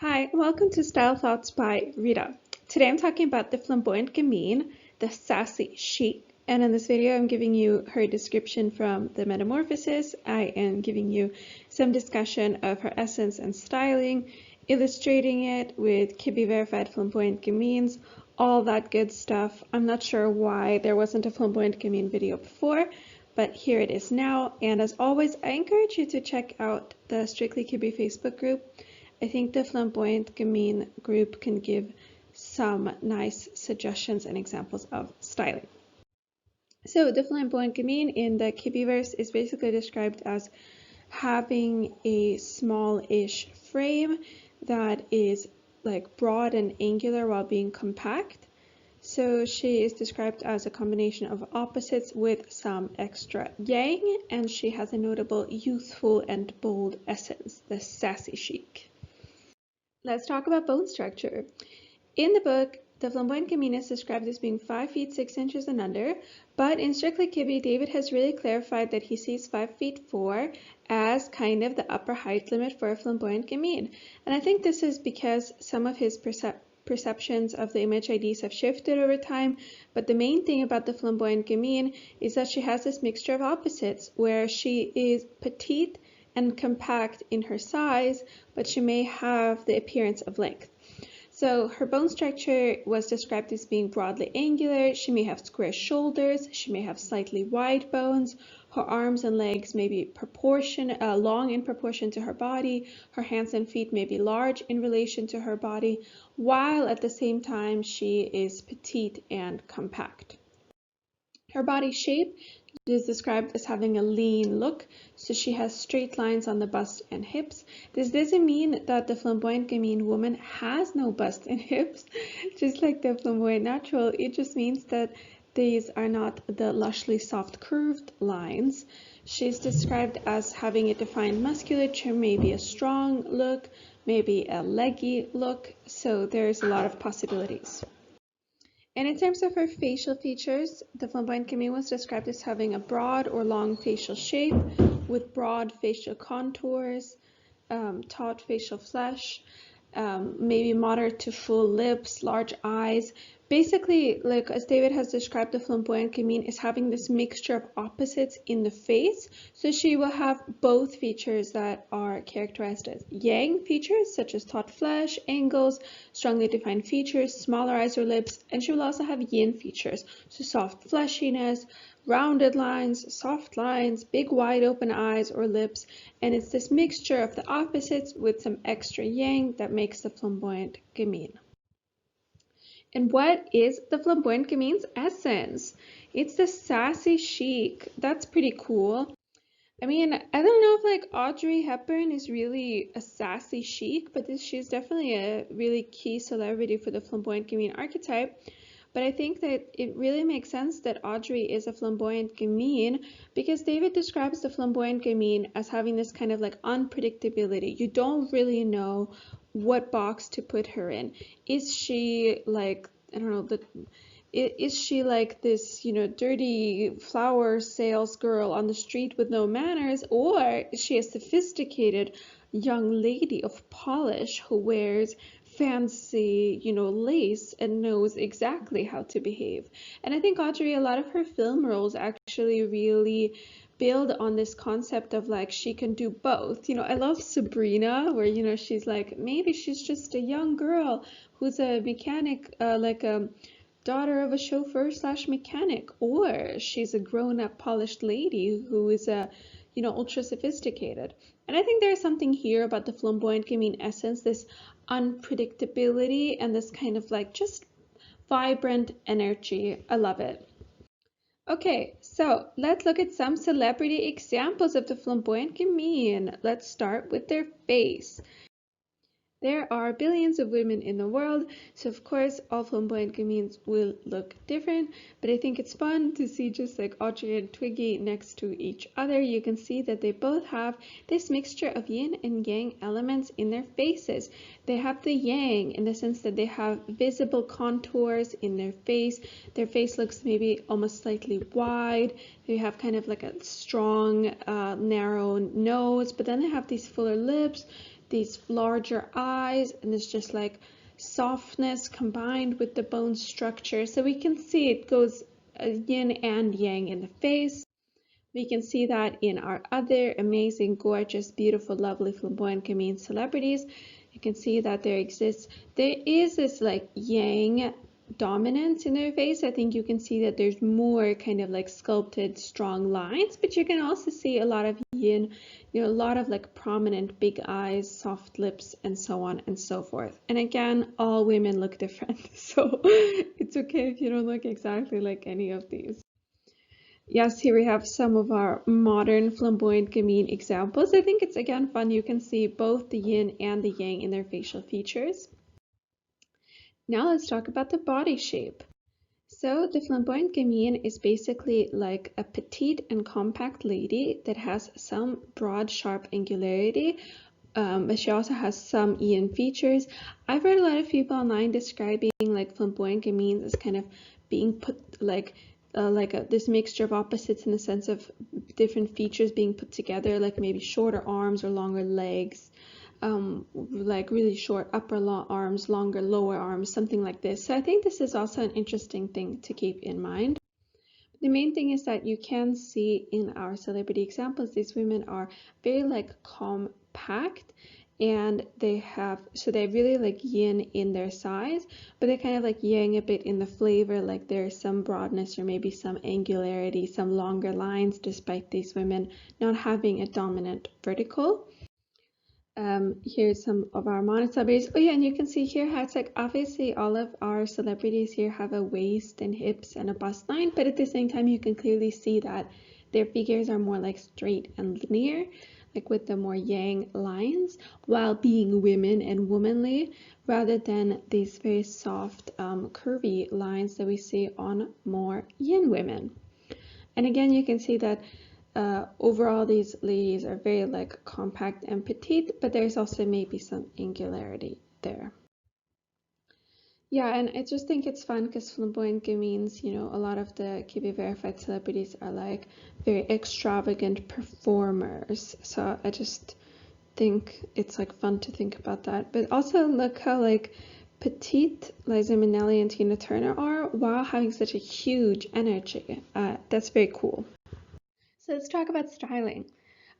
Hi, welcome to Style Thoughts by Rita. Today I'm talking about the flamboyant gamine, the sassy chic, and in this video I'm giving you her description from the Metamorphosis. I am giving you some discussion of her essence and styling, illustrating it with Kibbe verified flamboyant gamines, all that good stuff. I'm not sure why there wasn't a flamboyant gamine video before, but here it is now. And as always, I encourage you to check out the Strictly Kibbe Facebook group. I think the Flamboyant Gamine group can give some nice suggestions and examples of styling. So the Flamboyant Gamine in the Kibbeverse is basically described as having a small-ish frame that is like broad and angular while being compact. So she is described as a combination of opposites with some extra yang, and she has a notable youthful and bold essence, the sassy chic. Let's talk about bone structure. In the book, the flamboyant gamine is described as being 5 feet 6 inches and under, but in Strictly Kibbe, David has really clarified that he sees 5 feet 4 as kind of the upper height limit for a flamboyant gamine. And I think this is because some of his perceptions of the image IDs have shifted over time, but the main thing about the flamboyant gamine is that she has this mixture of opposites, where she is petite and compact in her size, but she may have the appearance of length. So her bone structure was described as being broadly angular. She may have square shoulders. She may have slightly wide bones. Her arms and legs may be long in proportion to her body. Her hands and feet may be large in relation to her body, while at the same time she is petite and compact. Her body shape is described as having a lean look, so she has straight lines on the bust and hips. This doesn't mean that the flamboyant gamine woman has no bust and hips, just like the flamboyant natural. It just means that these are not the lushly soft curved lines. She's described as having a defined musculature, maybe a strong look, maybe a leggy look, so there's a lot of possibilities. And in terms of her facial features, the flamboyant gamine was described as having a broad or long facial shape with broad facial contours, taut facial flesh, maybe moderate to full lips, large eyes. Basically, like as David has described, the flamboyant gamine is having this mixture of opposites in the face. So she will have both features that are characterized as yang features, such as taut flesh, angles, strongly defined features, smaller eyes or lips, and she will also have yin features, so soft fleshiness, rounded lines, soft lines, big wide open eyes or lips, and it's this mixture of the opposites with some extra yang that makes the flamboyant gamine. And what is the flamboyant gamine's essence? It's the sassy chic. That's pretty cool. I mean, I don't know if like Audrey Hepburn is really a sassy chic, but she's definitely a really key celebrity for the flamboyant gamine archetype. But I think that it really makes sense that Audrey is a flamboyant gamine because David describes the flamboyant gamine as having this kind of like unpredictability. You don't really know what box to put her in. Is she like, I don't know, is she like this, dirty flower sales girl on the street with no manners, or is she a sophisticated young lady of polish who wears fancy, lace and knows exactly how to behave? And I think Audrey, a lot of her film roles actually really build on this concept of like she can do both. I love Sabrina, where she's like, maybe she's just a young girl who's a mechanic, like a daughter of a chauffeur slash mechanic, or she's a grown-up polished lady who is ultra sophisticated. And I think there's something here about the flamboyant gamine essence, this unpredictability and this kind of like just vibrant energy. I love it. Okay, so let's look at some celebrity examples of the flamboyant gamine. Let's start with their face. There are billions of women in the world, so of course all flamboyant gamines will look different, but I think it's fun to see just like Audrey and Twiggy next to each other. You can see that they both have this mixture of yin and yang elements in their faces. They have the yang in the sense that they have visible contours in their face. Their face looks maybe almost slightly wide. They have kind of like a strong, narrow nose, but then they have these fuller lips. these larger eyes, and it's just like softness combined with the bone structure. So we can see it goes yin and yang in the face. We can see that in our other amazing, gorgeous, beautiful, lovely, flamboyant gamine celebrities. You can see that there is this like yang dominance in their face. I think you can see that there's more kind of like sculpted, strong lines, but you can also see a lot of yin, a lot of like prominent big eyes, soft lips, and so on and so forth. And again, all women look different, so it's okay if you don't look exactly like any of these. Yes, here we have some of our modern flamboyant gamine examples. I think it's again fun. You can see both the yin and the yang in their facial features. Now let's talk about the body shape. So the flamboyant gamine is basically like a petite and compact lady that has some broad, sharp angularity, but she also has some yin features. I've heard a lot of people online describing like flamboyant gamines as kind of being put like this mixture of opposites in the sense of different features being put together, like maybe shorter arms or longer legs, like really short upper arms, longer lower arms, something like this. So I think this is also an interesting thing to keep in mind. The main thing is that you can see in our celebrity examples, these women are very like compact, and they're really like yin in their size, but they kind of like yang a bit in the flavor, like there's some broadness or maybe some angularity, some longer lines, despite these women not having a dominant vertical. Here's some of our modern celebrities. Oh yeah, and you can see here how it's like obviously all of our celebrities here have a waist and hips and a bust line, but at the same time you can clearly see that their figures are more like straight and linear, like with the more yang lines, while being women and womanly, rather than these very soft, curvy lines that we see on more yin women. And again, you can see that overall these ladies are very like compact and petite, but there's also maybe some angularity there. Yeah, and I just think it's fun because flamboyant gamines, a lot of the Kibbe verified celebrities are like very extravagant performers. So I just think it's like fun to think about that. But also look how like petite Liza Minnelli and Tina Turner are while having such a huge energy. That's very cool. So let's talk about styling.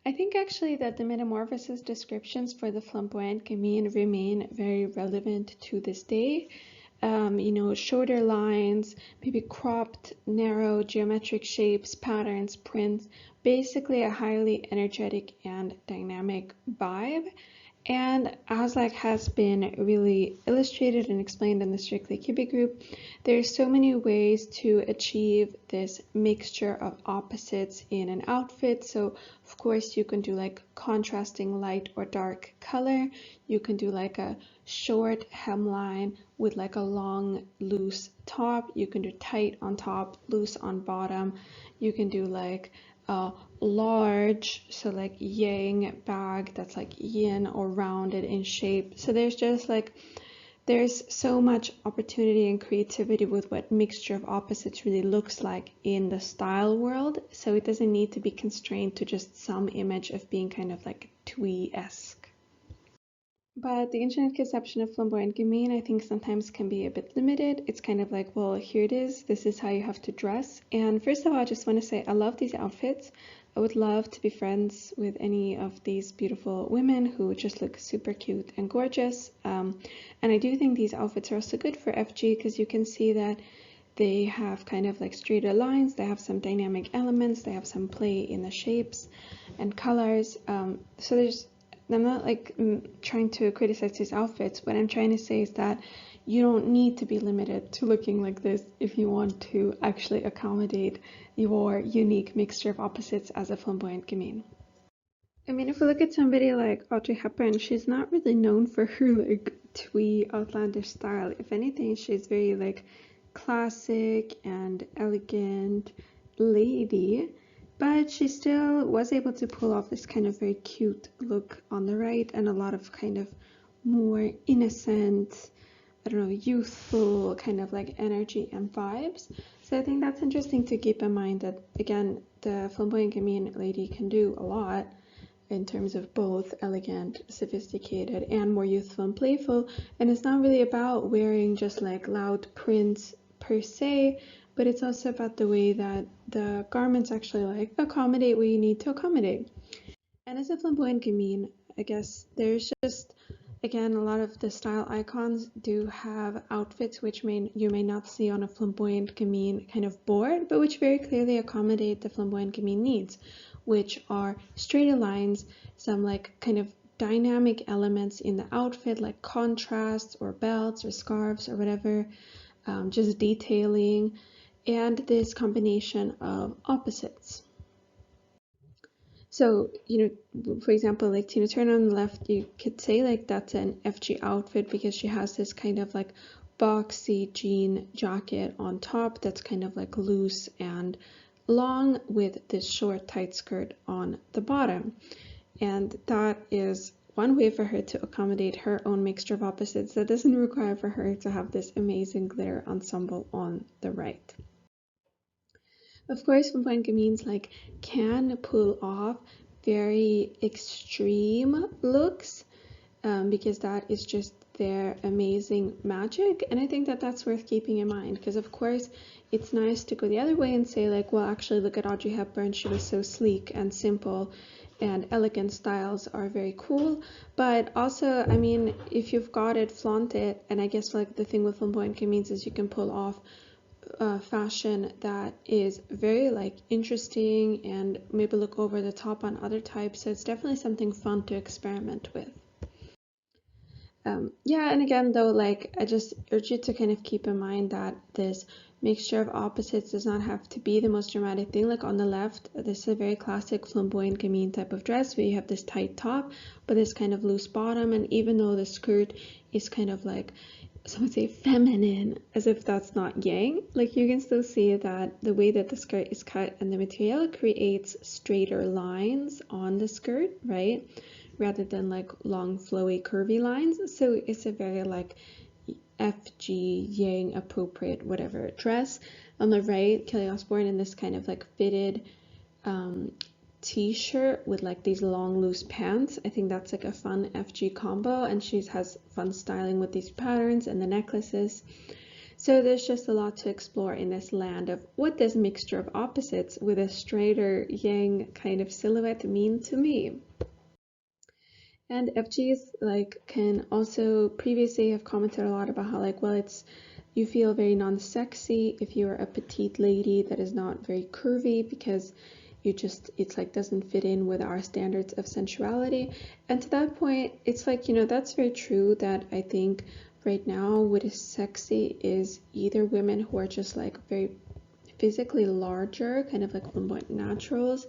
I think actually that the Metamorphosis descriptions for the flamboyant gamine remain very relevant to this day. Shorter lines, maybe cropped, narrow, geometric shapes, patterns, prints, basically a highly energetic and dynamic vibe. And as like has been really illustrated and explained in the Strictly Kibbe group, there's so many ways to achieve this mixture of opposites in an outfit. So of course you can do like contrasting light or dark color. You can do like a short hemline with like a long loose top. You can do tight on top, loose on bottom. You can do like large, so like yang bag that's like yin or rounded in shape. So there's so much opportunity and creativity with what mixture of opposites really looks like in the style world. So it doesn't need to be constrained to just some image of being kind of like twee-esque. But the internet conception of flamboyant gamine, I think, sometimes can be a bit limited. It's kind of like, well, here it is. This is how you have to dress. And first of all, I just want to say I love these outfits. I would love to be friends with any of these beautiful women who just look super cute and gorgeous. And I do think these outfits are also good for FG because you can see that they have kind of like straighter lines. They have some dynamic elements. They have some play in the shapes and colors. I'm not like trying to criticize these outfits. What I'm trying to say is that you don't need to be limited to looking like this if you want to actually accommodate your unique mixture of opposites as a flamboyant gamine. I mean, if we look at somebody like Audrey Hepburn, she's not really known for her like twee outlandish style. If anything, she's very like classic and elegant lady. But she still was able to pull off this kind of very cute look on the right and a lot of kind of more innocent, I don't know, youthful kind of like energy and vibes. So I think that's interesting to keep in mind that, again, the flamboyant gamine lady can do a lot. in terms of both elegant, sophisticated, and more youthful and playful. And it's not really about wearing just like loud prints per se, but it's also about the way that the garments actually like accommodate what you need to accommodate. And as a flamboyant gamine, I guess there's just, again, a lot of the style icons do have outfits which you may not see on a flamboyant gamine kind of board, but which very clearly accommodate the flamboyant gamine needs, which are straighter lines, some like kind of dynamic elements in the outfit like contrasts or belts or scarves or whatever, just detailing, and this combination of opposites. So, for example, like Tina Turner on the left, you could say like that's an FG outfit because she has this kind of like boxy jean jacket on top that's kind of like loose and long with this short tight skirt on the bottom. And that is one way for her to accommodate her own mixture of opposites that doesn't require for her to have this amazing glitter ensemble on the right. Of course, flamboyant gamines like can pull off very extreme looks because that is just their amazing magic, and I think that that's worth keeping in mind because of course it's nice to go the other way and say like, well, actually look at Audrey Hepburn, she was so sleek and simple and elegant styles are very cool, but also, I mean, if you've got it, flaunt it. And I guess like the thing with flamboyant gamines is you can pull off fashion that is very like interesting and maybe look over the top on other types, so it's definitely something fun to experiment with. Yeah, and again though, like I just urge you to kind of keep in mind that this mixture of opposites does not have to be the most dramatic thing. Like on the left, this is a very classic flamboyant gamine type of dress where you have this tight top but this kind of loose bottom, and even though the skirt is kind of like, some would say feminine, as if that's not yang, like you can still see that the way that the skirt is cut and the material creates straighter lines on the skirt, right, rather than like long flowy curvy lines. So it's a very like FG yang appropriate whatever dress. On the right, Kelly Osbourne in this kind of like fitted t-shirt with like these long loose pants. I think that's like a fun FG combo, and she has fun styling with these patterns and the necklaces. So there's just a lot to explore in this land of what does mixture of opposites with a straighter yang kind of silhouette mean to me. And FGs like can also previously have commented a lot about how like, well, it's, you feel very non-sexy if you're a petite lady that is not very curvy because it's like doesn't fit in with our standards of sensuality. And to that point, it's like, that's very true, that I think right now what is sexy is either women who are just like very physically larger, kind of like flamboyant naturals,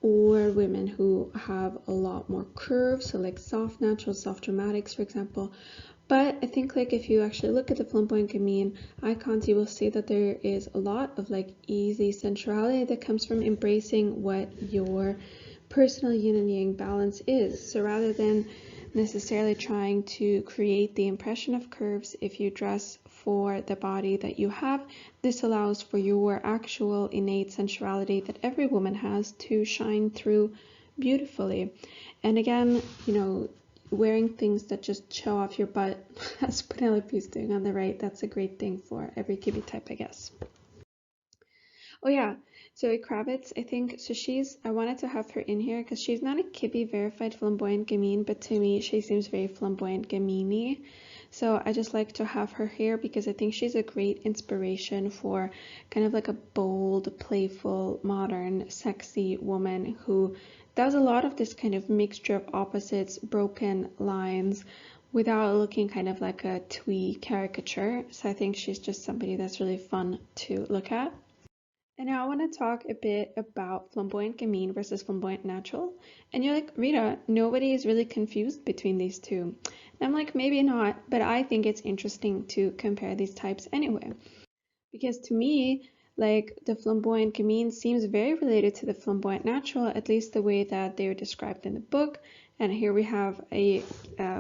or women who have a lot more curves, so like soft naturals, soft dramatics, for example. But I think like if you actually look at the flamboyant gamine icons, you will see that there is a lot of like easy sensuality that comes from embracing what your personal yin and yang balance is. So rather than necessarily trying to create the impression of curves, if you dress for the body that you have, this allows for your actual innate sensuality that every woman has to shine through beautifully. And again, wearing things that just show off your butt, as Penelope's doing on the right, that's a great thing for every Kibbe type, I guess. Oh yeah, Zoe Kravitz, I think, so I wanted to have her in here because she's not a Kibbe verified flamboyant gamine, but to me she seems very flamboyant gamine. So I just like to have her here because I think she's a great inspiration for kind of like a bold, playful, modern, sexy woman who does a lot of this kind of mixture of opposites, broken lines, without looking kind of like a twee caricature. So I think she's just somebody that's really fun to look at. And now I want to talk a bit about flamboyant gamine versus flamboyant natural. And you're like, Rita, nobody is really confused between these two. And I'm like, maybe not, but I think it's interesting to compare these types anyway. Because to me, like the flamboyant gamine seems very related to the flamboyant natural, at least the way that they are described in the book. And here we have a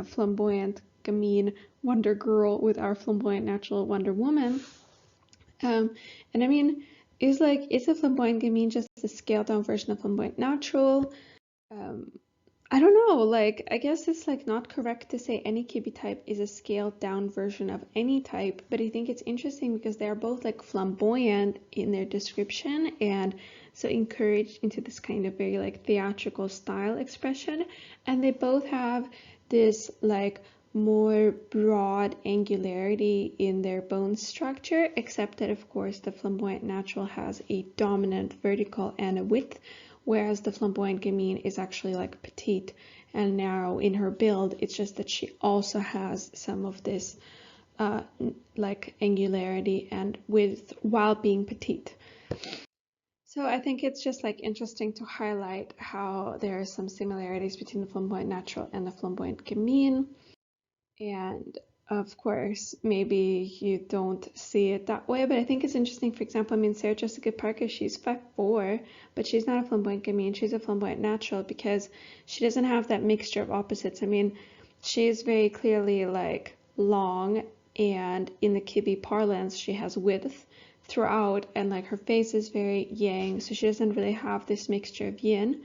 flamboyant gamine Wonder Girl with our flamboyant natural Wonder Woman. And I mean, is a flamboyant gamine just a scaled down version of flamboyant natural? I don't know, like, I guess it's like not correct to say any Kibbe type is a scaled down version of any type, but I think it's interesting because they're both like flamboyant in their description and so encouraged into this kind of very like theatrical style expression. And they both have this like more broad angularity in their bone structure, except that of course the flamboyant natural has a dominant vertical and a width, whereas the Flamboyant Gamine is actually like petite and narrow in her build. It's just that she also has some of this like angularity and width while being petite. So I think it's just like interesting to highlight how there are some similarities between the Flamboyant Natural and the Flamboyant Gamine. And of course, maybe you don't see it that way, but I think it's interesting. For example, I mean, Sarah Jessica Parker, she's 5'4", but she's not a flamboyant gamine, she's a flamboyant natural because she doesn't have that mixture of opposites. I mean, she is very clearly like long, and in the Kibbe parlance, she has width throughout, and like her face is very yang, so she doesn't really have this mixture of yin.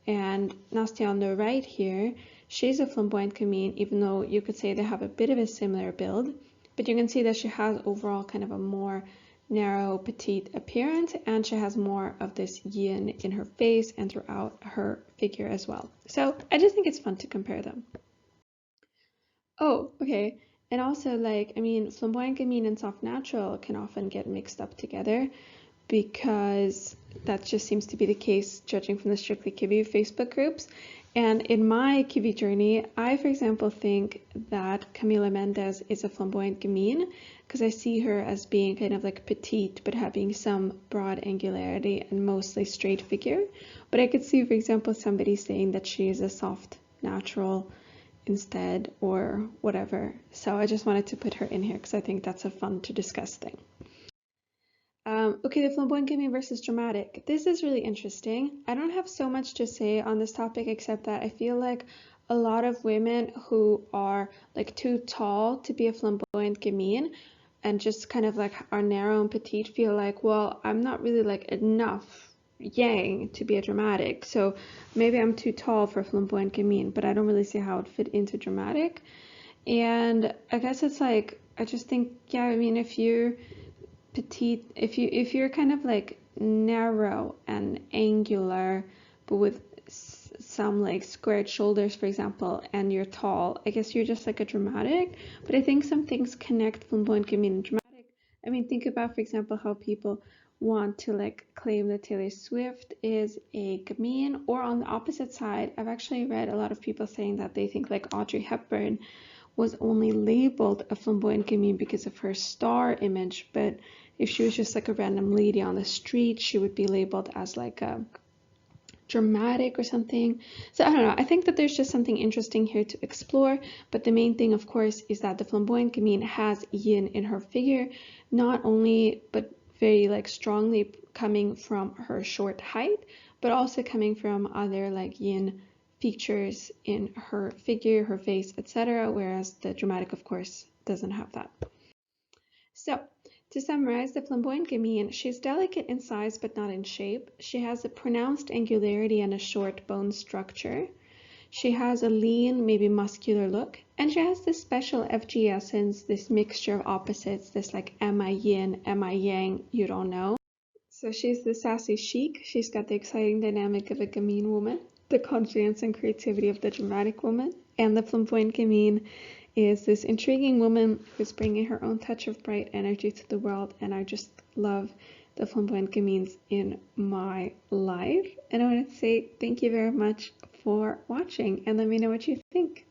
And Nastya on the right here, she's a flamboyant gamine, even though you could say they have a bit of a similar build, but you can see that she has overall kind of a more narrow, petite appearance, and she has more of this yin in her face and throughout her figure as well. So I just think it's fun to compare them. Oh, okay. And also, like, I mean, flamboyant gamine and soft natural can often get mixed up together because that just seems to be the case judging from the Strictly Kibbe Facebook groups. And in my Kibbe journey, I, for example, think that Camila Mendez is a flamboyant gamine because I see her as being kind of like petite but having some broad angularity and mostly straight figure. But I could see, for example, somebody saying that she is a soft natural instead or whatever. So I just wanted to put her in here because I think that's a fun to discuss thing. Okay, the flamboyant gamine versus dramatic. This is really interesting. I don't have so much to say on this topic except that I feel like a lot of women who are like too tall to be a flamboyant gamine and just kind of like are narrow and petite feel like, well, I'm not really like enough yang to be a dramatic, so maybe I'm too tall for flamboyant gamine, but I don't really see how it fit into dramatic. And I guess it's like, I just think, yeah, I mean, if you're petite, if you're kind of like narrow and angular but with some like squared shoulders, for example, and you're tall, I guess you're just like a dramatic. But I think some things connect flamboyant gamine and dramatic. I mean, think about, for example, how people want to like claim that Taylor Swift is a gamine, or on the opposite side, I've actually read a lot of people saying that they think like Audrey Hepburn was only labeled a flamboyant gamine because of her star image, but if she was just like a random lady on the street, she would be labeled as like a dramatic or something. So I don't know, I think that there's just something interesting here to explore, but the main thing, of course, is that the flamboyant gamine has yin in her figure, not only but very like strongly coming from her short height, but also coming from other like yin features in her figure, her face, etc., whereas the dramatic, of course, doesn't have that. So, to summarize, the flamboyant gamine, she's delicate in size but not in shape. She has a pronounced angularity and a short bone structure. She has a lean, maybe muscular look, and she has this special FG essence, this mixture of opposites, this like am I yin, am I yang, you don't know. So she's the sassy chic, she's got the exciting dynamic of a gamine woman, the confidence and creativity of the dramatic woman, and the flamboyant gamine is this intriguing woman who's bringing her own touch of bright energy to the world, and I just love the flamboyant gamines in my life. And I want to say thank you very much for watching, and let me know what you think.